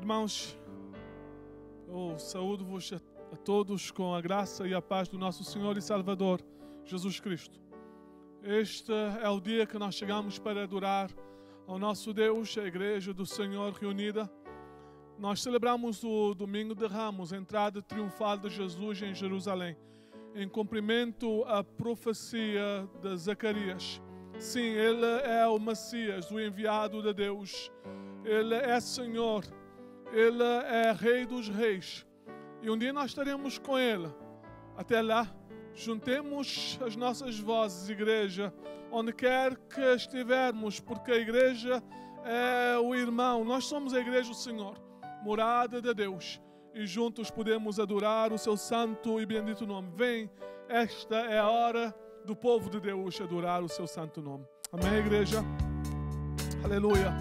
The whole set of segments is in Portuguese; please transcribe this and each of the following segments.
Irmãos, eu saúdo-vos a todos com a graça e a paz do nosso Senhor e Salvador, Jesus Cristo. Este é o dia que nós chegamos para adorar ao nosso Deus, a Igreja do Senhor reunida. Nós celebramos o Domingo de Ramos, a entrada triunfal de Jesus em Jerusalém, em cumprimento à profecia de Zacarias. Sim, Ele é o Messias, o enviado de Deus. Ele é Senhor, Ele é Rei dos Reis. E um dia nós estaremos com Ele. Até lá, juntemos as nossas vozes, igreja, onde quer que estivermos, porque a igreja é o irmão. Nós somos a igreja do Senhor, morada de Deus. E juntos podemos adorar o seu santo e bendito nome. Vem, esta é a hora do povo de Deus adorar o seu santo nome. Amém, igreja? Aleluia.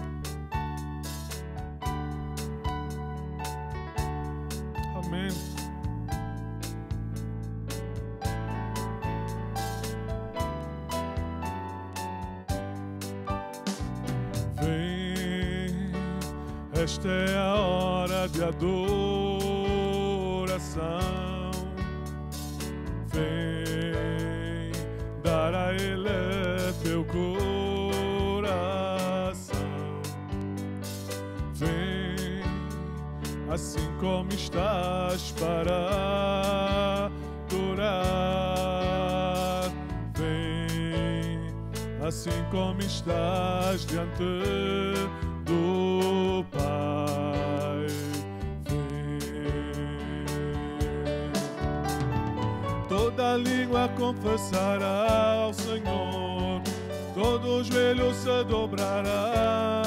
Amém. Vem, esta é a hora de adoração. Vem, dar a Ele teu coração. Vem, assim como estás para adorar. Vem, assim como estás diante do Pai. Vem, toda língua confessará ao Senhor, todo joelho se dobrará.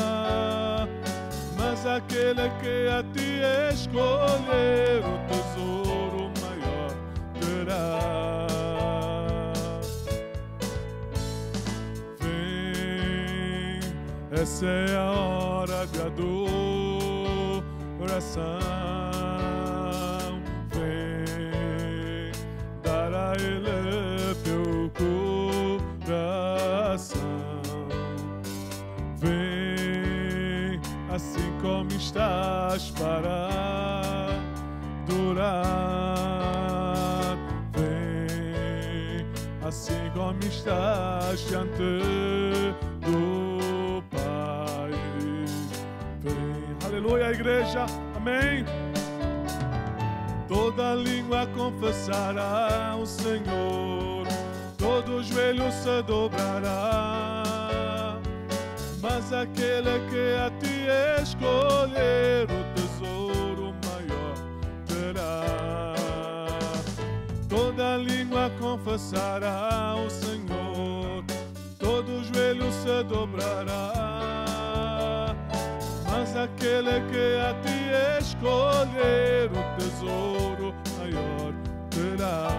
Mas aquele que a ti escolher, o tesouro maior terá. Vem, essa é a hora de adoração. Vem, dar a Ele teu coração. Vem, assim como estás para adorar. Vem, assim como estás diante do Pai. Vem, aleluia, igreja, amém. Toda língua confessará o Senhor, todo joelho se dobrará. Mas aquele que a ti escolher, o tesouro maior terá. Toda língua confessará o Senhor, todo joelho se dobrará. Mas aquele que a ti escolher, o tesouro maior terá.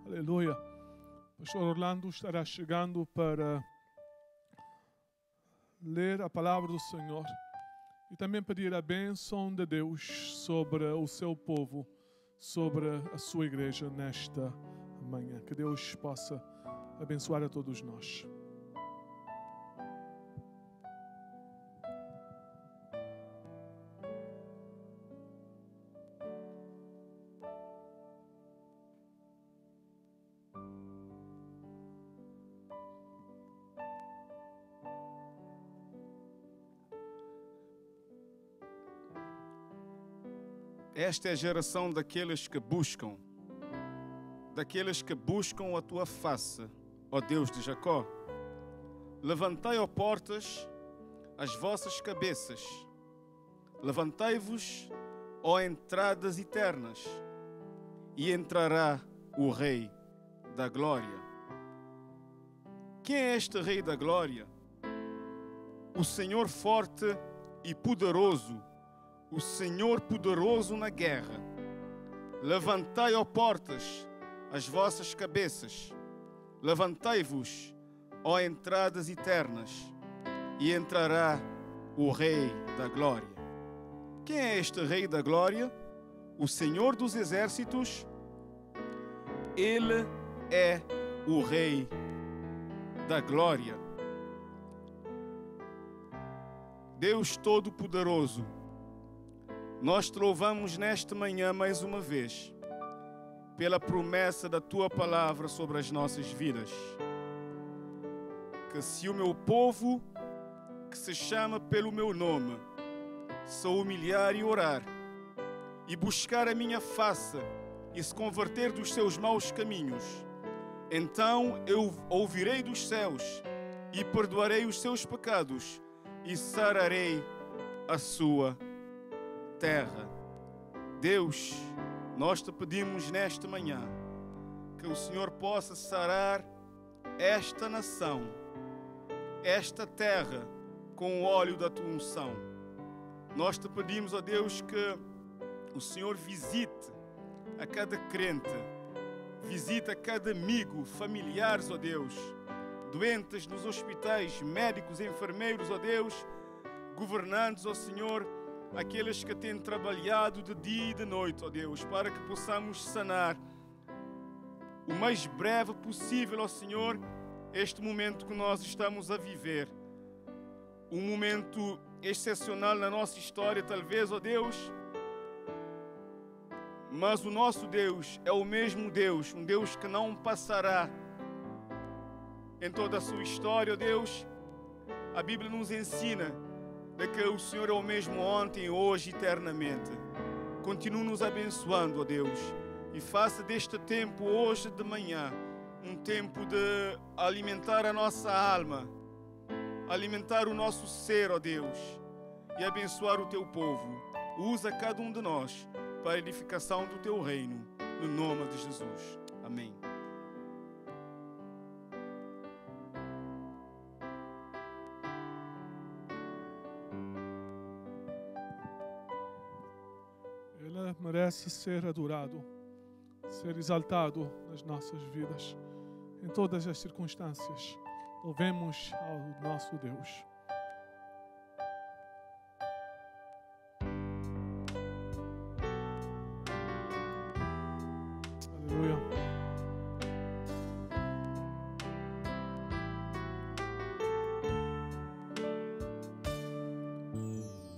Aleluia. O pastor Orlando estará chegando para ler a palavra do Senhor e também pedir a bênção de Deus sobre o seu povo, sobre a sua igreja nesta manhã. Que Deus possa abençoar a todos nós. Esta é a geração daqueles que buscam a tua face, ó Deus de Jacó. Levantai, ó portas, as vossas cabeças. Levantai-vos, ó entradas eternas, e entrará o Rei da Glória. Quem é este Rei da Glória? O Senhor forte e poderoso, o Senhor poderoso na guerra. Levantai, ó portas, as vossas cabeças. Levantai-vos, ó entradas eternas, e entrará o Rei da Glória. Quem é este Rei da Glória? O Senhor dos Exércitos. Ele é o Rei da Glória. Deus Todo-Poderoso, nós te louvamos nesta manhã mais uma vez pela promessa da Tua Palavra sobre as nossas vidas. Que se o meu povo, que se chama pelo meu nome, se humilhar e orar, e buscar a minha face, e se converter dos seus maus caminhos, então eu ouvirei dos céus, e perdoarei os seus pecados, e sararei a sua terra. Deus, nós te pedimos nesta manhã que o Senhor possa sarar esta nação, esta terra, com o óleo da tua unção. Nós te pedimos, ó Deus, que o Senhor visite a cada crente, visite a cada amigo, familiares, ó Deus, doentes nos hospitais, médicos, enfermeiros, ó Deus, governantes, ó Senhor, aqueles que têm trabalhado de dia e de noite, ó Deus, para que possamos sanar o mais breve possível, ó Senhor, este momento que nós estamos a viver. Um momento excepcional na nossa história, talvez, ó Deus, mas o nosso Deus é o mesmo Deus, um Deus que não passará em toda a sua história, ó Deus. A Bíblia nos ensina de que o Senhor é o mesmo ontem, hoje e eternamente. Continue nos abençoando, ó Deus, e faça deste tempo, hoje de manhã, um tempo de alimentar a nossa alma, alimentar o nosso ser, ó Deus, e abençoar o Teu povo. Usa cada um de nós para a edificação do Teu reino, no nome de Jesus. Amém. Ele merece ser adorado, ser exaltado nas nossas vidas, em todas as circunstâncias. Louvemos ao nosso Deus. Aleluia.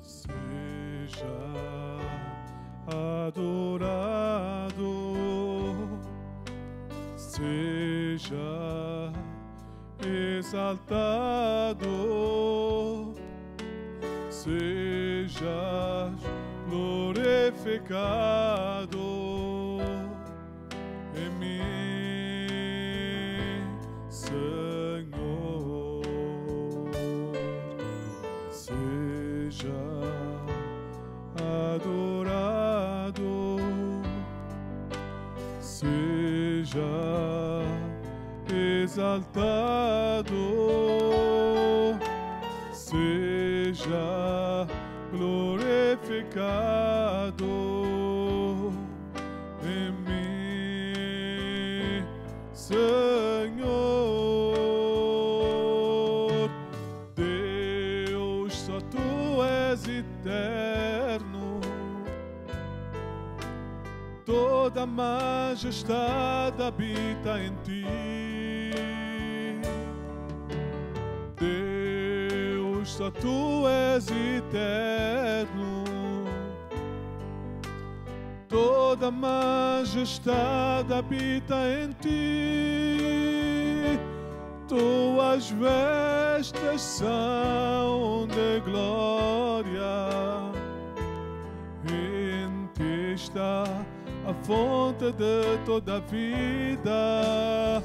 Seja adorado, seja exaltado, sejas glorificado em mim, Senhor. Seja adorado, seja exaltado, seja glorificado em mim, Senhor. Deus, só Tu és eterno, toda majestade habita em Ti. Deus, só Tu és eterno, toda majestade habita em Ti. Tuas vestes são de glória, em Ti está a fonte de toda a vida.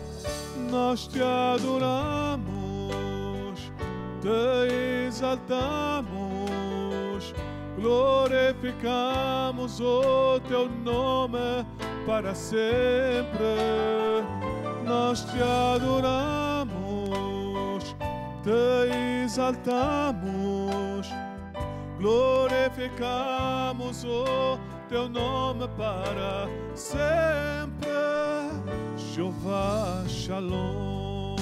Nós Te adoramos, Te exaltamos, glorificamos o Teu nome para sempre. Nós Te adoramos, Te exaltamos, glorificamos o Teu nome para sempre. Jeová Shalom,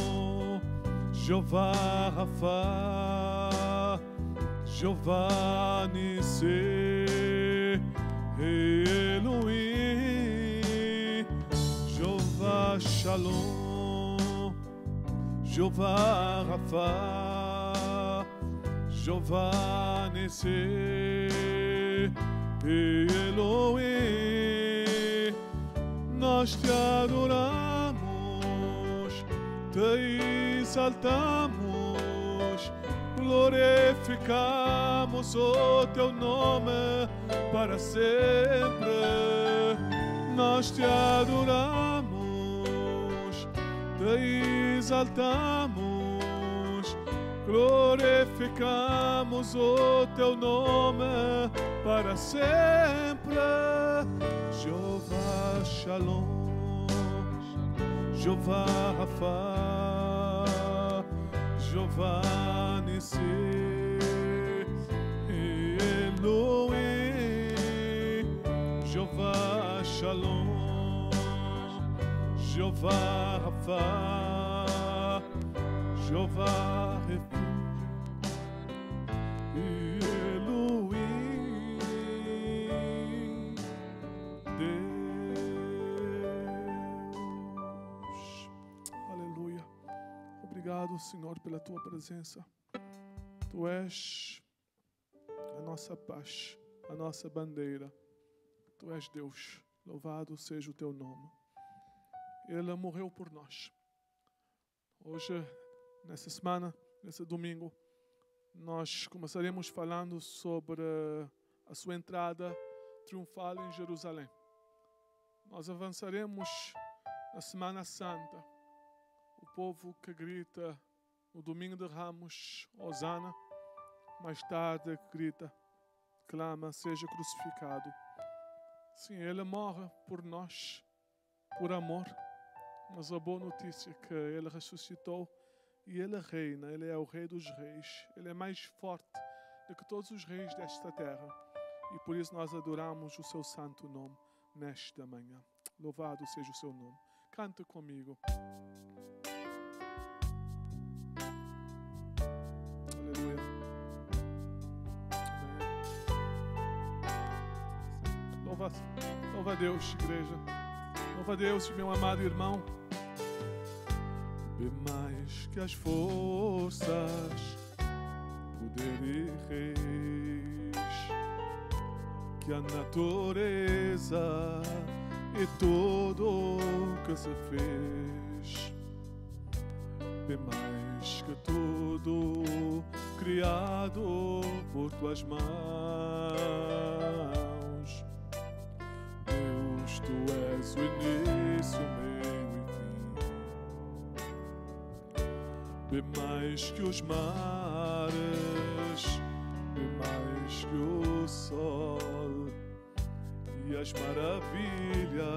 Jeová Rafa, Jeová Nissi, Elohim, Jeová Shalom, Jeová Rafa, Jeová Nissi, Elohim. Nós te adoramos, te exaltamos, glorificamos o teu nome para sempre. Nós te adoramos, te exaltamos, glorificamos o teu nome para sempre. Jeová Shalom, Jeová Rafa, Jeová Nissi, Elohim, Jeová Shalom, Jeová Rafa, Jeová Refúgio, Elohim, Deus. Aleluia. Obrigado, Senhor, pela tua presença. Tu és a nossa paz, a nossa bandeira. Tu és Deus. Louvado seja o teu nome. Ele morreu por nós. Hoje, nessa semana, nesse domingo, nós começaremos falando sobre a sua entrada triunfal em Jerusalém. Nós avançaremos na Semana Santa. O povo que grita no domingo de Ramos, Hosana, mais tarde grita, clama, seja crucificado. Sim, ele morre por nós, por amor. Mas a boa notícia é que ele ressuscitou e ele reina, ele é o rei dos reis. Ele é mais forte do que todos os reis desta terra. E por isso nós adoramos o seu santo nome nesta manhã. Louvado seja o seu nome. Canta comigo. Aleluia. Amém. Louva a Deus, igreja. Louva a Deus, meu amado irmão. Bem mais que as forças, poder e reis, que a natureza e tudo que se fez. Bem mais que tudo criado por tuas mãos. Deus, tu és o início, meio e fim. Bem mais que os mares, bem mais que o sol e as maravilhas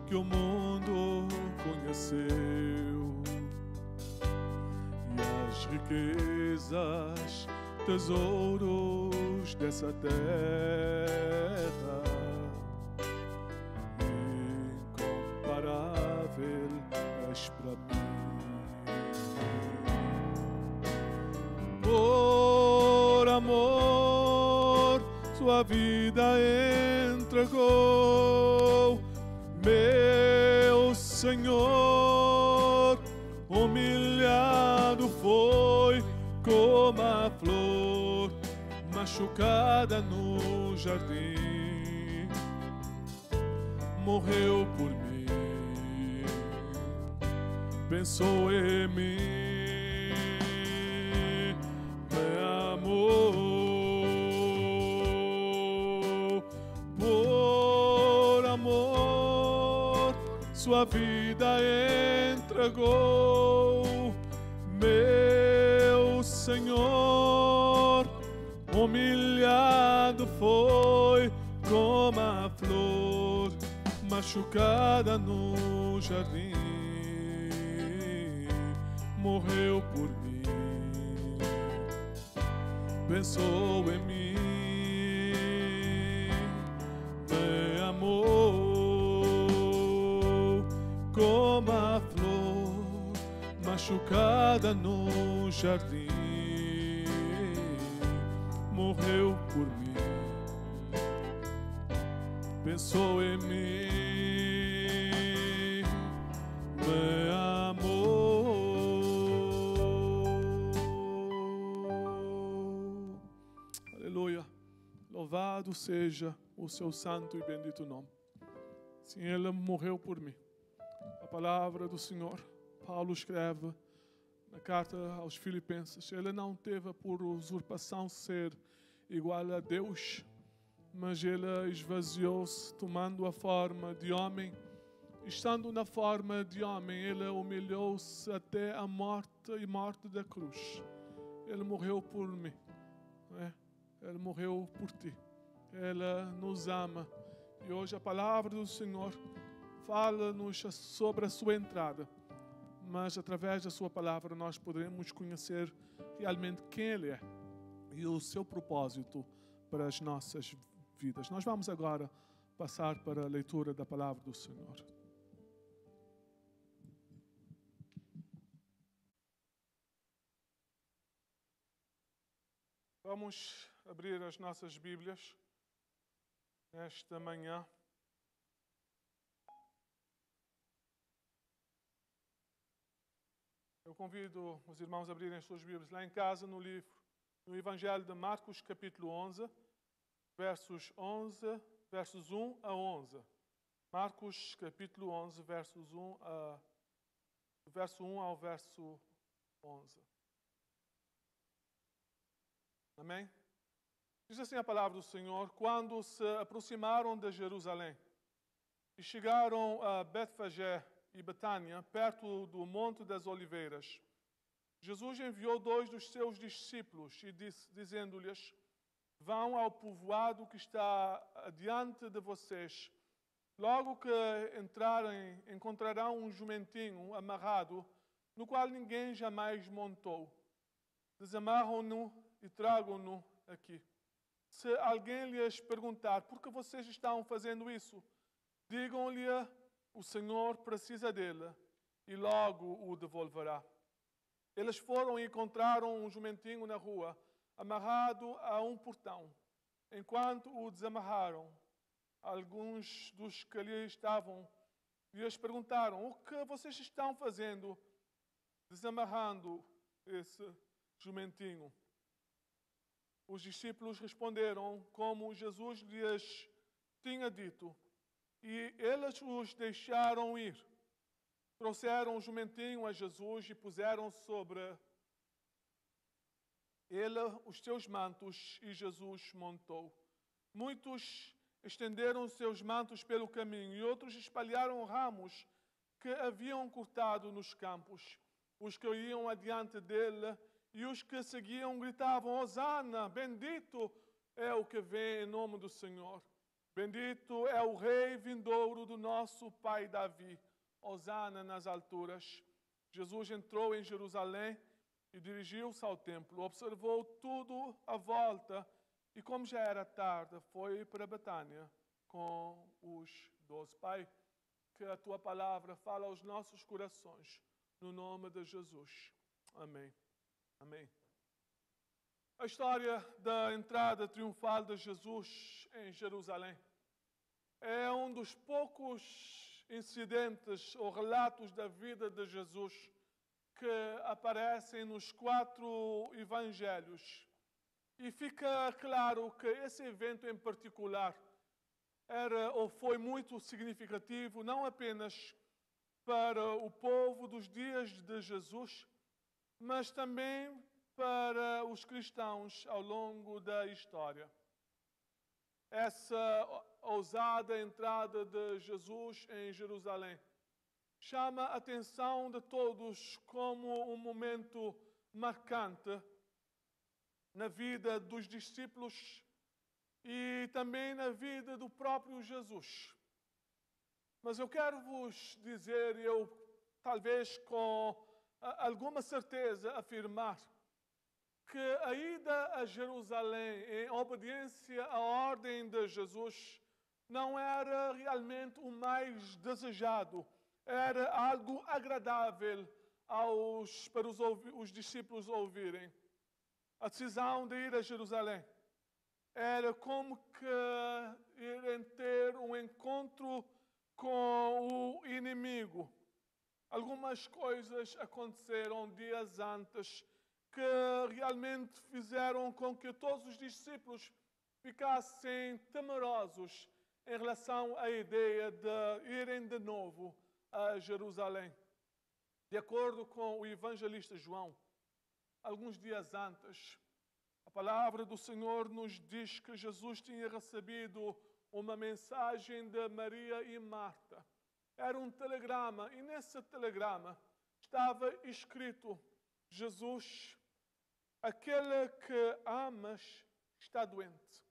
que o mundo conheceu, e as riquezas, tesouros dessa terra, incomparável és para mim. Por amor, sua vida entregou, meu Senhor, humilhado foi como a flor machucada no jardim, morreu por mim, pensou em mim. Sua vida entregou, meu Senhor, humilhado foi como a flor machucada no jardim, morreu por mim, pensou em mim, me amou como a flor machucada no jardim, morreu por mim, pensou em mim, me amou. Aleluia. Louvado seja o seu santo e bendito nome. Sim, Ele morreu por mim. A palavra do Senhor, Paulo escreve na carta aos Filipenses, Ele não teve por usurpação ser igual a Deus, mas Ele esvaziou-se, tomando a forma de homem. Estando na forma de homem, Ele humilhou-se até a morte e morte da cruz. Ele morreu por mim. Ele morreu por ti. Ele nos ama. E hoje a palavra do Senhor fala-nos sobre a sua entrada. Mas através da sua palavra nós poderemos conhecer realmente quem Ele é e o seu propósito para as nossas vidas. Nós vamos agora passar para a leitura da palavra do Senhor. Vamos abrir as nossas Bíblias nesta manhã. Eu convido os irmãos a abrirem as suas Bíblias lá em casa no Evangelho de Marcos, capítulo 11, versos 1 a 11. Marcos, capítulo 11, verso 1 ao verso 11. Amém? Diz assim a palavra do Senhor: quando se aproximaram de Jerusalém e chegaram a Betfagé e Betânia, perto do Monte das Oliveiras, Jesus enviou 2 dos seus discípulos e dizendo-lhes: vão ao povoado que está adiante de vocês. Logo que entrarem, encontrarão um jumentinho amarrado, no qual ninguém jamais montou. Desamarram-no e tragam-no aqui. Se alguém lhes perguntar por que vocês estão fazendo isso, digam-lhe: o Senhor precisa dele e logo o devolverá. Eles foram e encontraram um jumentinho na rua, amarrado a um portão. Enquanto o desamarraram, alguns dos que ali estavam lhes perguntaram: o que vocês estão fazendo desamarrando esse jumentinho? Os discípulos responderam como Jesus lhes tinha dito, e eles os deixaram ir. Trouxeram o jumentinho a Jesus e puseram sobre ele os seus mantos, e Jesus montou. Muitos estenderam seus mantos pelo caminho, e outros espalharam ramos que haviam cortado nos campos. Os que iam adiante dele e os que seguiam gritavam: Hosana, bendito é o que vem em nome do Senhor. Bendito é o Rei vindouro do nosso pai Davi. Hosana nas alturas. Jesus entrou em Jerusalém e dirigiu-se ao templo. Observou tudo à volta e, como já era tarde, foi para Betânia com os 12. Pai, que a Tua palavra fala aos nossos corações, no nome de Jesus. Amém. Amém. A história da entrada triunfal de Jesus em Jerusalém é um dos poucos incidentes ou relatos da vida de Jesus que aparecem nos 4 evangelhos. E fica claro que esse evento em particular era ou foi muito significativo, não apenas para o povo dos dias de Jesus, mas também para os cristãos ao longo da história. Essa ousada entrada de Jesus em Jerusalém chama a atenção de todos como um momento marcante na vida dos discípulos e também na vida do próprio Jesus. Mas eu quero vos dizer, talvez com alguma certeza afirmar, que a ida a Jerusalém em obediência à ordem de Jesus não era realmente o mais desejado. Era algo agradável, para os discípulos ouvirem. A decisão de ir a Jerusalém era como que irem ter um encontro com o inimigo. Algumas coisas aconteceram dias antes que realmente fizeram com que todos os discípulos ficassem temerosos em relação à ideia de irem de novo a Jerusalém. De acordo com o evangelista João, alguns dias antes, a palavra do Senhor nos diz que Jesus tinha recebido uma mensagem de Maria e Marta. Era um telegrama, e nesse telegrama estava escrito: Jesus, aquele que amas, está doente.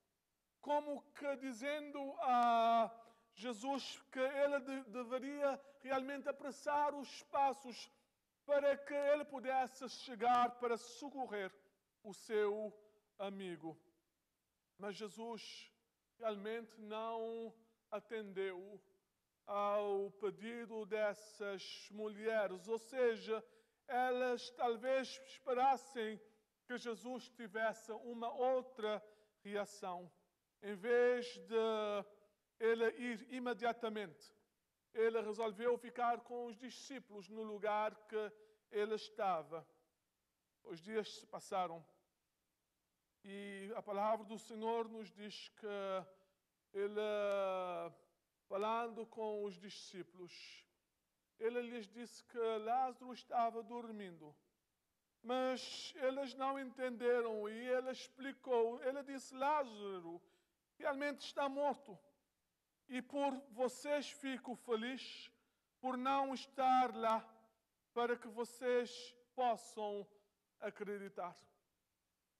Como que dizendo a Jesus que ele deveria realmente apressar os passos para que ele pudesse chegar para socorrer o seu amigo. Mas Jesus realmente não atendeu ao pedido dessas mulheres, ou seja, elas talvez esperassem que Jesus tivesse uma outra reação. Em vez de ele ir imediatamente, ele resolveu ficar com os discípulos no lugar que ele estava. Os dias se passaram e a palavra do Senhor nos diz que ele, falando com os discípulos, ele lhes disse que Lázaro estava dormindo. Mas eles não entenderam e ele explicou. Ele disse: Lázaro realmente está morto. E por vocês fico feliz por não estar lá, para que vocês possam acreditar.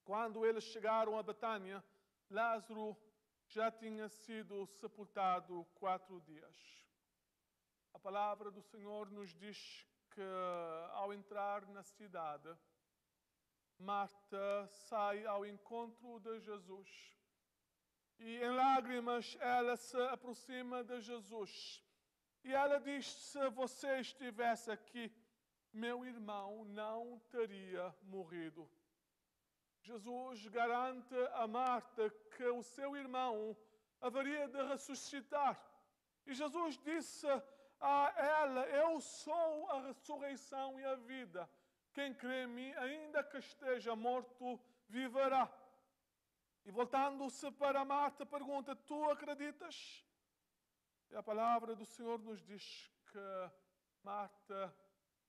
Quando eles chegaram a Betânia, Lázaro já tinha sido sepultado 4 dias. A palavra do Senhor nos diz que ao entrar na cidade, Marta sai ao encontro de Jesus. E em lágrimas ela se aproxima de Jesus. E ela diz: se você estivesse aqui, meu irmão não teria morrido. Jesus garante a Marta que o seu irmão haveria de ressuscitar. E Jesus disse a ela: eu sou a ressurreição e a vida. Quem crê em mim, ainda que esteja morto, viverá. E voltando-se para Marta, pergunta: tu acreditas? E a palavra do Senhor nos diz que Marta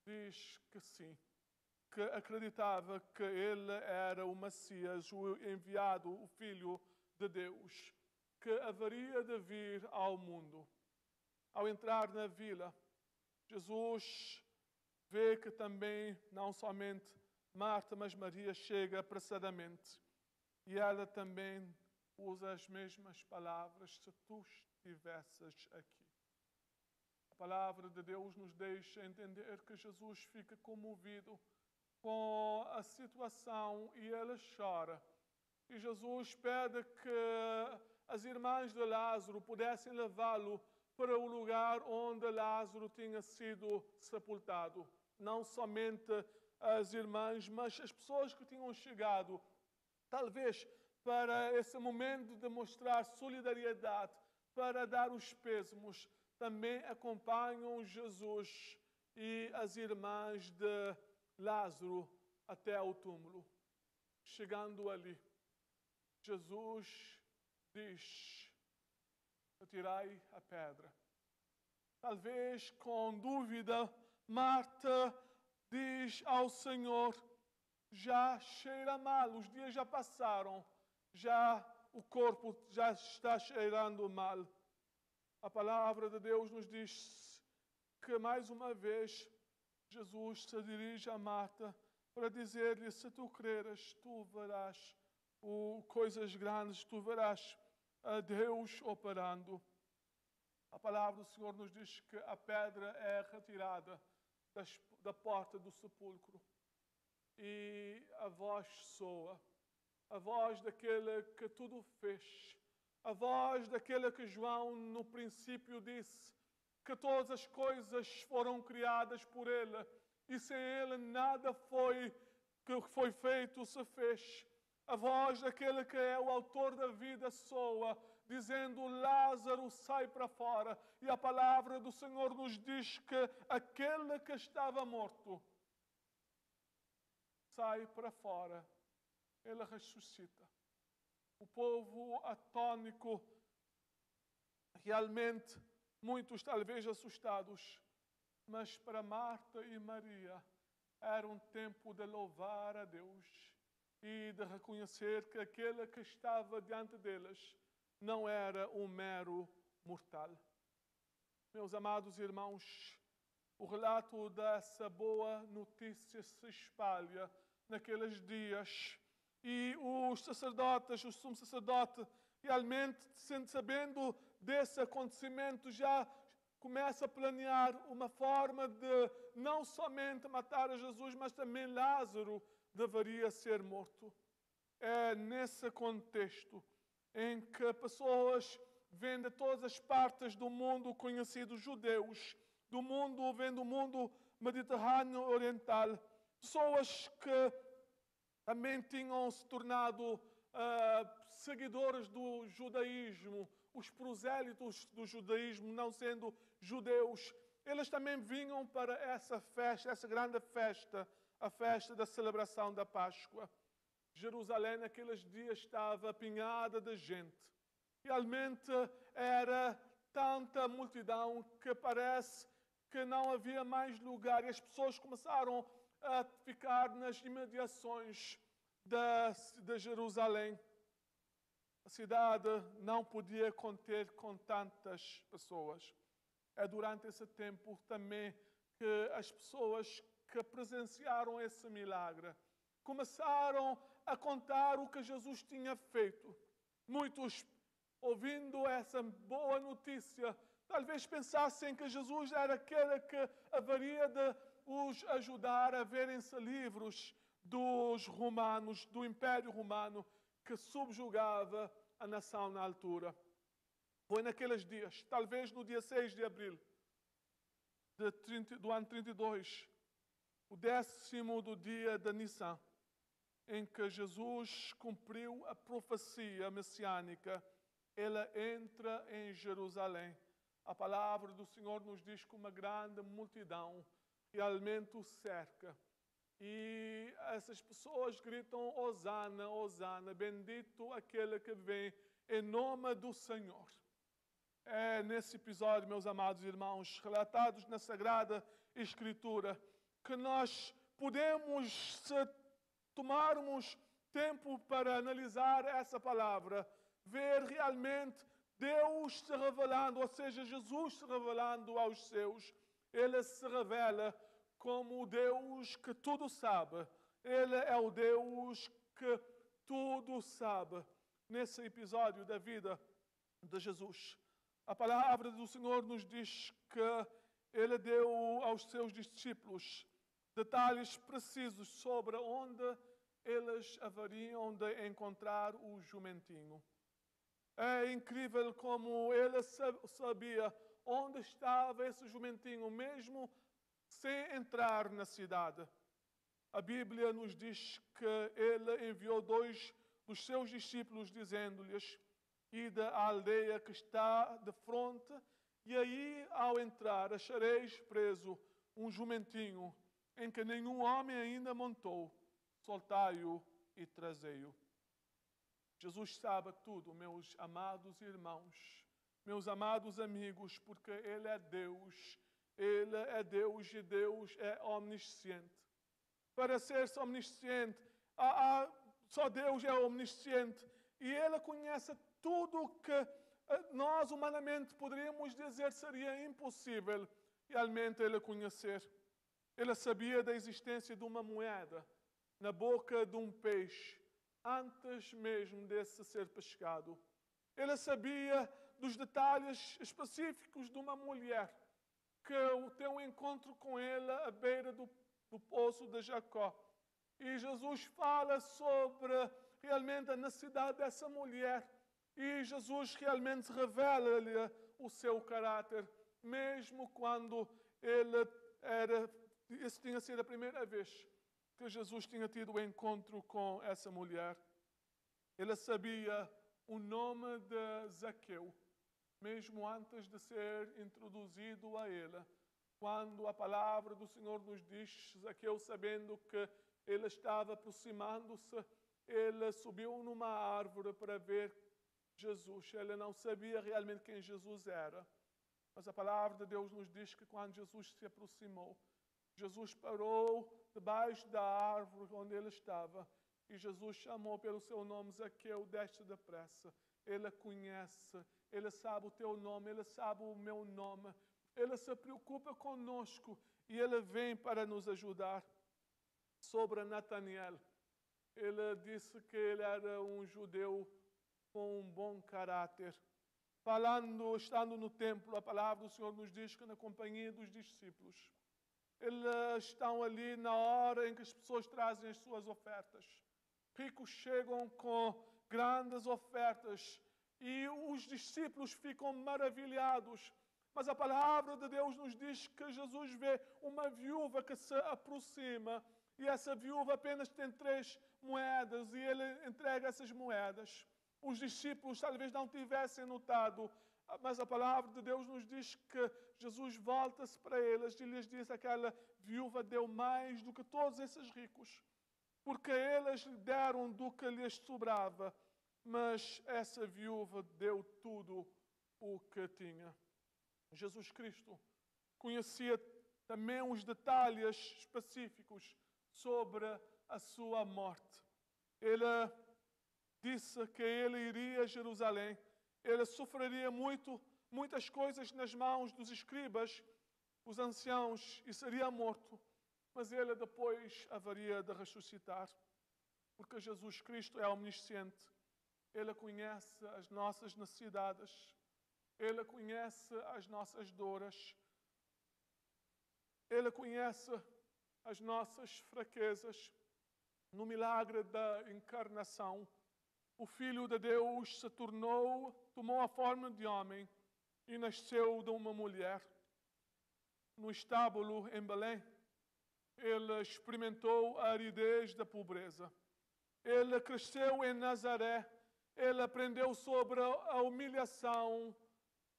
diz que sim, que acreditava que ele era o Messias, o enviado, o Filho de Deus, que haveria de vir ao mundo. Ao entrar na vila, Jesus vê que também não somente Marta, mas Maria chega apressadamente. E ela também usa as mesmas palavras: se tu estivesses aqui. A palavra de Deus nos deixa entender que Jesus fica comovido com a situação e ele chora. E Jesus pede que as irmãs de Lázaro pudessem levá-lo para o lugar onde Lázaro tinha sido sepultado. Não somente as irmãs, mas as pessoas que tinham chegado, talvez para esse momento de mostrar solidariedade, para dar os pêsames, também acompanham Jesus e as irmãs de Lázaro até ao túmulo. Chegando ali, Jesus diz: retirai a pedra. Talvez com dúvida, Marta diz ao Senhor: já cheira mal, os dias já passaram, já o corpo já está cheirando mal. A palavra de Deus nos diz que mais uma vez Jesus se dirige a Marta para dizer-lhe: se tu creres, tu verás coisas grandes, tu verás a Deus operando. A palavra do Senhor nos diz que a pedra é retirada da porta do sepulcro. E a voz soa, a voz daquele que tudo fez, a voz daquele que João no princípio disse que todas as coisas foram criadas por ele e sem ele nada que foi feito se fez. A voz daquele que é o autor da vida soa, dizendo: Lázaro, sai para fora. E a palavra do Senhor nos diz que aquele que estava morto sai para fora. Ele ressuscita. O povo atônico, realmente, muitos talvez assustados, mas para Marta e Maria era um tempo de louvar a Deus e de reconhecer que aquele que estava diante deles não era um mero mortal. Meus amados irmãos, o relato dessa boa notícia se espalha naqueles dias e os sacerdotes, o sumo sacerdote, realmente, sabendo desse acontecimento, já começa a planear uma forma de não somente matar a Jesus, mas também Lázaro deveria ser morto. É nesse contexto em que pessoas vêm de todas as partes do mundo conhecido, judeus, vêm do mundo mediterrâneo oriental, pessoas que também tinham se tornado seguidores do judaísmo, os prosélitos do judaísmo, não sendo judeus, eles também vinham para essa festa, essa grande festa, a festa da celebração da Páscoa. Jerusalém naqueles dias estava apinhada de gente. Realmente era tanta multidão que parece que não havia mais lugar. E as pessoas começaram a ficar nas imediações de Jerusalém. A cidade não podia conter com tantas pessoas. É durante esse tempo também que as pessoas que presenciaram esse milagre começaram a contar o que Jesus tinha feito. Muitos, ouvindo essa boa notícia, talvez pensassem que Jesus era aquele que haveria de os ajudar a verem-se livres dos romanos, do Império Romano, que subjugava a nação na altura. Foi naqueles dias, talvez no dia 6 de abril do ano 32, o 10º do dia de Nissan, em que Jesus cumpriu a profecia messiânica. Ele entra em Jerusalém. A palavra do Senhor nos diz que uma grande multidão realmente o cerca. E essas pessoas gritam: Hosana, Hosana, bendito aquele que vem em nome do Senhor. É nesse episódio, meus amados irmãos, relatados na Sagrada Escritura, que nós podemos, se tomarmos tempo para analisar essa palavra, ver realmente Deus se revelando, ou seja, Jesus se revelando aos seus. Ele se revela como o Deus que tudo sabe. Ele é o Deus que tudo sabe. Nesse episódio da vida de Jesus, a palavra do Senhor nos diz que Ele deu aos seus discípulos detalhes precisos sobre onde eles haveriam de encontrar o jumentinho. É incrível como Ele sabia onde estava esse jumentinho, mesmo sem entrar na cidade. A Bíblia nos diz que Ele enviou 2 dos seus discípulos, dizendo-lhes: ide à aldeia que está de fronte, e aí, ao entrar, achareis preso um jumentinho em que nenhum homem ainda montou. Soltai-o e trazei-o. Jesus sabe tudo, meus amados irmãos, meus amados amigos, porque Ele é Deus. Ele é Deus e Deus é omnisciente. Para ser omnisciente, só Deus é omnisciente. E Ele conhece tudo que nós humanamente poderíamos dizer seria impossível realmente Ele conhecer. Ele sabia da existência de uma moeda na boca de um peixe, antes mesmo desse ser pescado. Ele sabia dos detalhes específicos de uma mulher que tem um encontro com ele à beira do poço de Jacó. E Jesus fala sobre realmente a necessidade dessa mulher. E Jesus realmente revela-lhe o seu caráter, mesmo quando ele Esse tinha sido a primeira vez que Jesus tinha tido o encontro com essa mulher. Ele sabia o nome de Zaqueu, mesmo antes de ser introduzido a ele. Quando a palavra do Senhor nos diz, Zaqueu, sabendo que ele estava aproximando-se, ele subiu numa árvore para ver Jesus. Ele não sabia realmente quem Jesus era. Mas a palavra de Deus nos diz que quando Jesus se aproximou, Jesus parou debaixo da árvore onde ele estava e Jesus chamou pelo seu nome: Zaqueu, desce depressa. Ele conhece, ele sabe o teu nome, ele sabe o meu nome. Ele se preocupa conosco e ele vem para nos ajudar. Sobre Nataniel, ele disse que ele era um judeu com um bom caráter. Estando no templo, a palavra do Senhor nos diz que na companhia dos discípulos, eles estão ali na hora em que as pessoas trazem as suas ofertas. Ricos chegam com grandes ofertas e os discípulos ficam maravilhados. Mas a palavra de Deus nos diz que Jesus vê uma viúva que se aproxima e essa viúva apenas tem 3 moedas e ele entrega essas moedas. Os discípulos talvez não tivessem notado, mas a palavra de Deus nos diz que Jesus volta-se para eles e lhes diz: aquela viúva deu mais do que todos esses ricos, porque eles lhe deram do que lhes sobrava, mas essa viúva deu tudo o que tinha. Jesus Cristo conhecia também os detalhes específicos sobre a sua morte. Ele disse que ele iria a Jerusalém, ele sofreria muitas coisas nas mãos dos escribas, os anciãos, e seria morto, mas ele depois haveria de ressuscitar, porque Jesus Cristo é omnisciente, ele conhece as nossas necessidades, ele conhece as nossas dores, ele conhece as nossas fraquezas. No milagre da encarnação, o Filho de Deus tomou a forma de homem e nasceu de uma mulher. No estábulo em Belém, ele experimentou a aridez da pobreza. Ele cresceu em Nazaré, ele aprendeu sobre a humilhação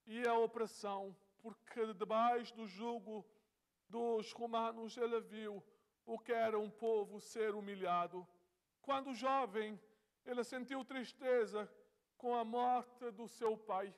e a opressão, porque debaixo do jugo dos romanos ele viu o que era um povo ser humilhado. Quando jovem, ele sentiu tristeza com a morte do seu pai.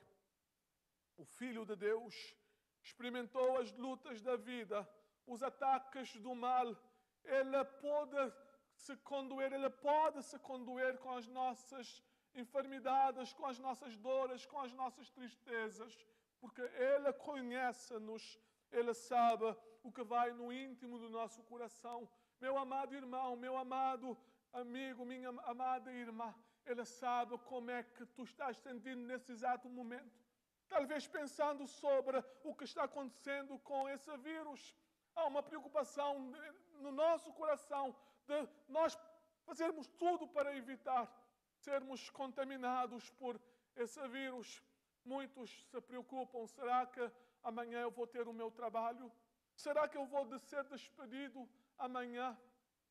O Filho de Deus experimentou as lutas da vida, os ataques do mal. Ele pode se condoer com as nossas enfermidades, com as nossas dores, com as nossas tristezas, porque Ele conhece-nos, Ele sabe o que vai no íntimo do nosso coração. Meu amado irmão, meu amado amigo, minha amada irmã, Ele sabe como é que tu estás sentindo nesse exato momento. Talvez pensando sobre o que está acontecendo com esse vírus. Há uma preocupação no nosso coração de nós fazermos tudo para evitar sermos contaminados por esse vírus. Muitos se preocupam: será que amanhã eu vou ter o meu trabalho? Será que eu vou ser despedido amanhã?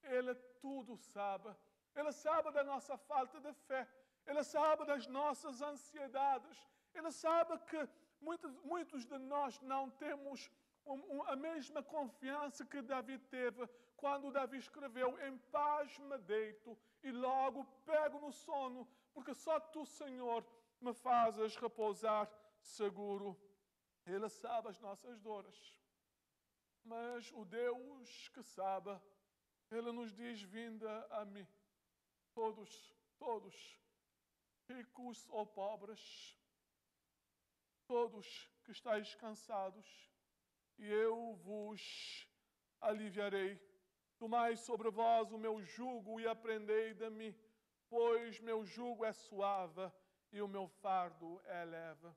Ele tudo sabe. Ele sabe da nossa falta de fé. Ele sabe das nossas ansiedades. Ele sabe que muitos de nós não temos a mesma confiança que Davi teve quando Davi escreveu: em paz me deito e logo pego no sono, porque só tu, Senhor, me fazes repousar seguro. Ele sabe as nossas dores, mas o Deus que sabe, Ele nos diz: vinda a mim, todos, ricos ou pobres, todos que estáis cansados, e eu vos aliviarei. Tomai sobre vós o meu jugo e aprendei de mim, pois meu jugo é suave e o meu fardo é leve.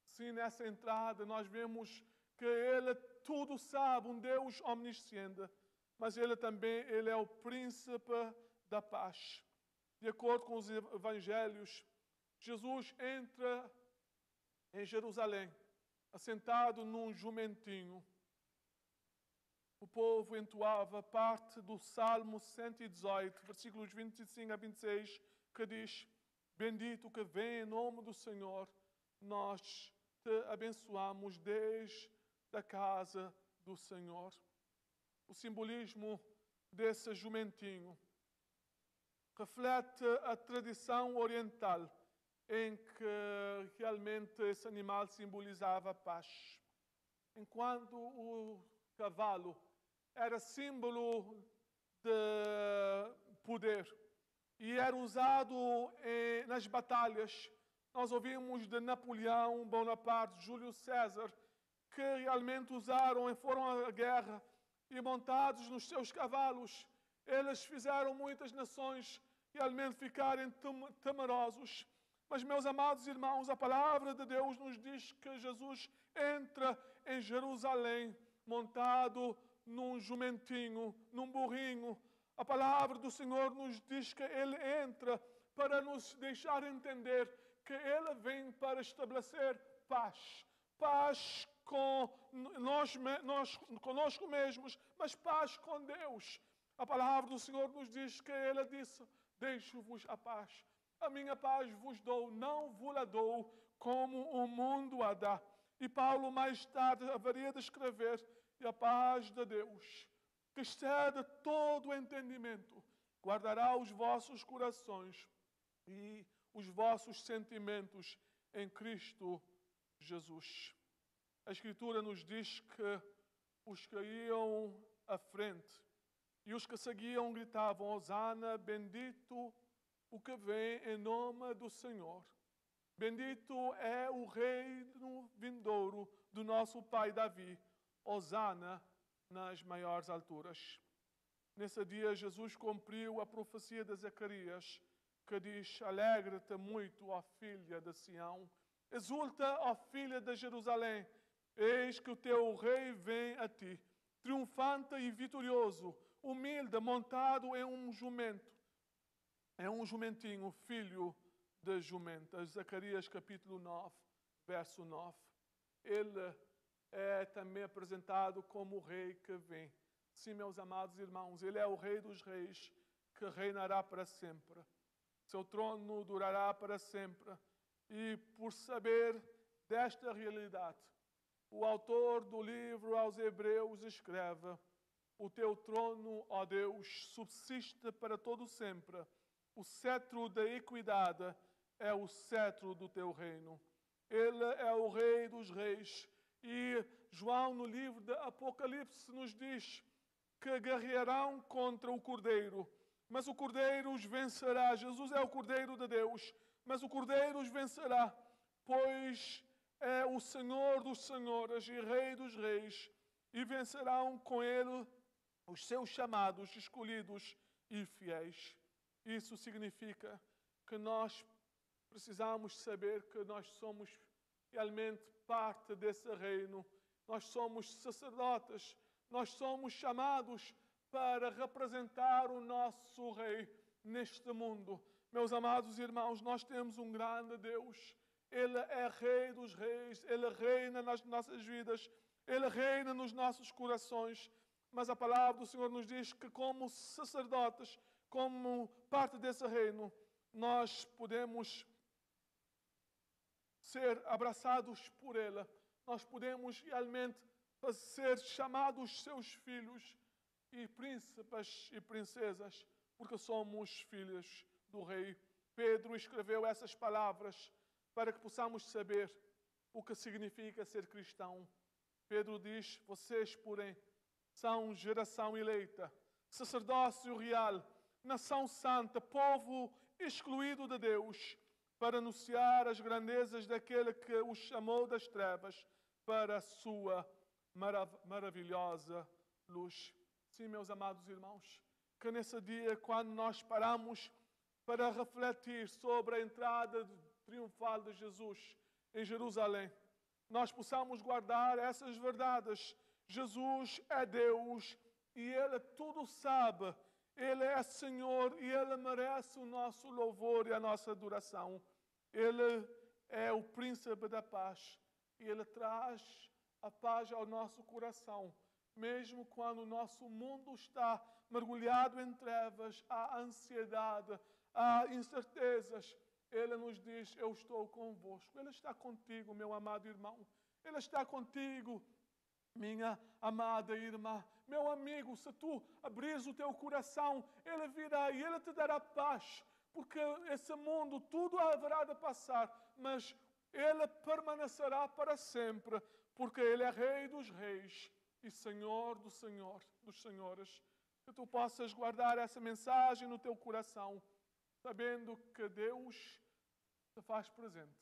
Sim, nessa entrada nós vemos que Ele tudo sabe, um Deus omnisciente, mas Ele é o príncipe da paz. De acordo com os evangelhos, Jesus entra em Jerusalém, assentado num jumentinho. o povo entoava parte do Salmo 118, versículos 25 a 26, que diz: Bendito que vem em nome do Senhor, nós te abençoamos desde a casa do Senhor. O simbolismo desse jumentinho reflete a tradição oriental, em que realmente esse animal simbolizava a paz. Enquanto o cavalo era símbolo de poder e era usado nas batalhas. Nós ouvimos de Napoleão Bonaparte, Júlio César, que realmente usaram e foram à guerra e montados nos seus cavalos, eles fizeram muitas nações realmente ficarem temerosos. Mas, meus amados irmãos, a palavra de Deus nos diz que Jesus entra em Jerusalém montado num jumentinho, num burrinho. A palavra do Senhor nos diz que Ele entra para nos deixar entender que Ele vem para estabelecer paz. Paz com conosco mesmos, mas paz com Deus. A palavra do Senhor nos diz que Ele disse: deixo-vos a paz. A minha paz vos dou, não vos a dou como o mundo a dá. E Paulo mais tarde haveria de escrever: e a paz de Deus, que excede todo o entendimento, guardará os vossos corações e os vossos sentimentos em Cristo Jesus. A Escritura nos diz que os que iam à frente e os que seguiam gritavam: Hosana, bendito o que vem em nome do Senhor. Bendito é o reino vindouro do nosso pai Davi. Hosana nas maiores alturas. Nesse dia, Jesus cumpriu a profecia de Zacarias, que diz: Alegra-te muito, ó filha de Sião. Exulta, ó filha de Jerusalém. Eis que o teu rei vem a ti, triunfante e vitorioso, humilde, montado em um jumento. É um jumentinho, filho de jumenta. Zacarias capítulo 9, verso 9. Ele é também apresentado como o rei que vem. Sim, meus amados irmãos, ele é o rei dos reis, que reinará para sempre. Seu trono durará para sempre. E por saber desta realidade, o autor do livro aos Hebreus escreve: o teu trono, ó Deus, subsiste para todo sempre. O cetro da equidade é o cetro do teu reino. Ele é o rei dos reis. E João, no livro de Apocalipse, nos diz que guerrearão contra o Cordeiro, mas o Cordeiro os vencerá. Jesus é o Cordeiro de Deus, mas o Cordeiro os vencerá, pois é o Senhor dos senhores e Rei dos reis, e vencerão com ele os seus chamados, escolhidos e fiéis. Isso significa que nós precisamos saber que nós somos realmente parte desse reino. Nós somos sacerdotes, nós somos chamados para representar o nosso rei neste mundo. Meus amados irmãos, nós temos um grande Deus. Ele é rei dos reis, ele reina nas nossas vidas, ele reina nos nossos corações. Mas a palavra do Senhor nos diz que, como sacerdotes, como parte desse reino, nós podemos ser abraçados por Ele. Nós podemos realmente ser chamados seus filhos e príncipes e princesas, porque somos filhos do Rei. Pedro escreveu essas palavras para que possamos saber o que significa ser cristão. Pedro diz: vocês, porém, são geração eleita, sacerdócio real, nação santa, povo excluído de Deus, para anunciar as grandezas daquele que os chamou das trevas para a sua maravilhosa luz. Sim, meus amados irmãos, que nesse dia, quando nós paramos para refletir sobre a entrada triunfal de Jesus em Jerusalém, nós possamos guardar essas verdades. Jesus é Deus e Ele tudo sabe. Ele é Senhor e Ele merece o nosso louvor e a nossa adoração. Ele é o príncipe da paz e Ele traz a paz ao nosso coração. mesmo quando o nosso mundo está mergulhado em trevas, há ansiedade, há incertezas, Ele nos diz: eu estou convosco. Ele está contigo, meu amado irmão. Ele está contigo, minha amada irmã. Meu amigo, se tu abris o teu coração, Ele virá e Ele te dará paz, porque esse mundo tudo haverá de passar, mas Ele permanecerá para sempre, porque Ele é Rei dos reis e Senhor dos senhores. Que tu possas guardar essa mensagem no teu coração, sabendo que Deus se faz presente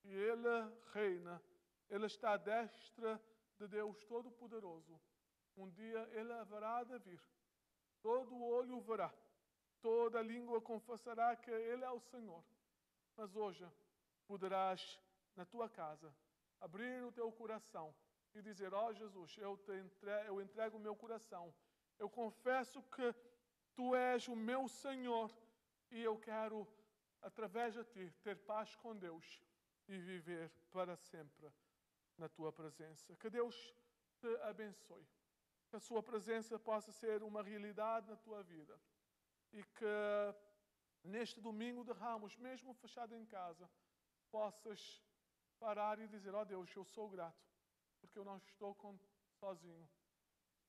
e Ele reina. Ele está à destra de Deus Todo-Poderoso. Um dia Ele haverá de vir. Todo olho o verá. Toda língua confessará que Ele é o Senhor. Mas hoje poderás, na tua casa, abrir o teu coração e dizer: ó Jesus, eu entrego o meu coração. Eu confesso que Tu és o meu Senhor e eu quero, através de Ti, ter paz com Deus e viver para sempre na Tua presença. Que Deus te abençoe. Que a Sua presença possa ser uma realidade na tua vida. E que neste domingo de Ramos, mesmo fechado em casa, possas parar e dizer: ó Deus, eu sou grato, porque eu não estou sozinho.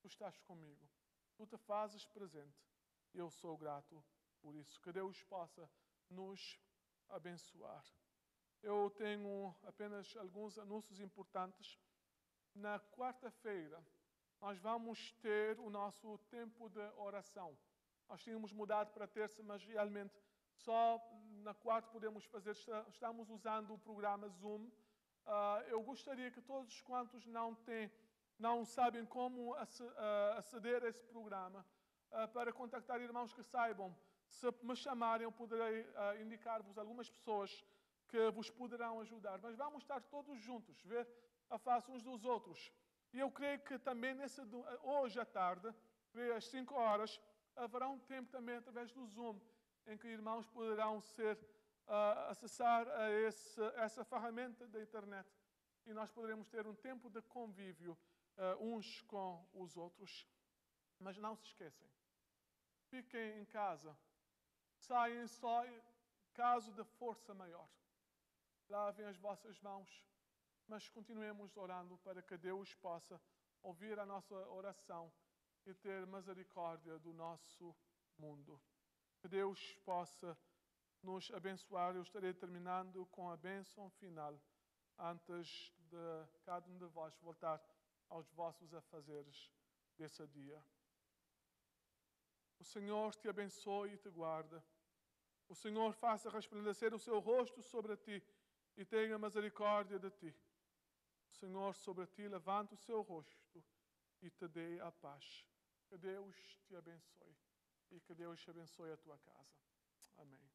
Tu estás comigo. Tu te fazes presente. E eu sou grato por isso. Que Deus possa nos abençoar. Eu tenho apenas alguns anúncios importantes. Na quarta-feira, nós vamos ter o nosso tempo de oração. Nós tínhamos mudado para terça, mas realmente só na quarta podemos fazer. Estamos usando o programa Zoom. Eu gostaria que todos quantos não sabem como aceder a esse programa, para contactar irmãos que saibam. Se me chamarem, eu poderei indicar-vos algumas pessoas que vos poderão ajudar. Mas vamos estar todos juntos, ver a face uns dos outros. E eu creio que também hoje à tarde, às 5 horas, haverá um tempo também através do Zoom, em que irmãos poderão acessar essa ferramenta da internet. E nós poderemos ter um tempo de convívio uns com os outros. Mas não se esqueçam. Fiquem em casa. Saiam só em caso de força maior. Lavem as vossas mãos. Mas continuemos orando para que Deus possa ouvir a nossa oração e ter misericórdia do nosso mundo. Que Deus possa nos abençoar. Eu estarei terminando com a bênção final, antes de cada um de vós voltar aos vossos afazeres desse dia. O Senhor te abençoe e te guarda. O Senhor faça resplandecer o seu rosto sobre ti e tenha misericórdia de ti. O Senhor sobre ti levanta o seu rosto e te dê a paz. Que Deus te abençoe e que Deus abençoe a tua casa. Amém.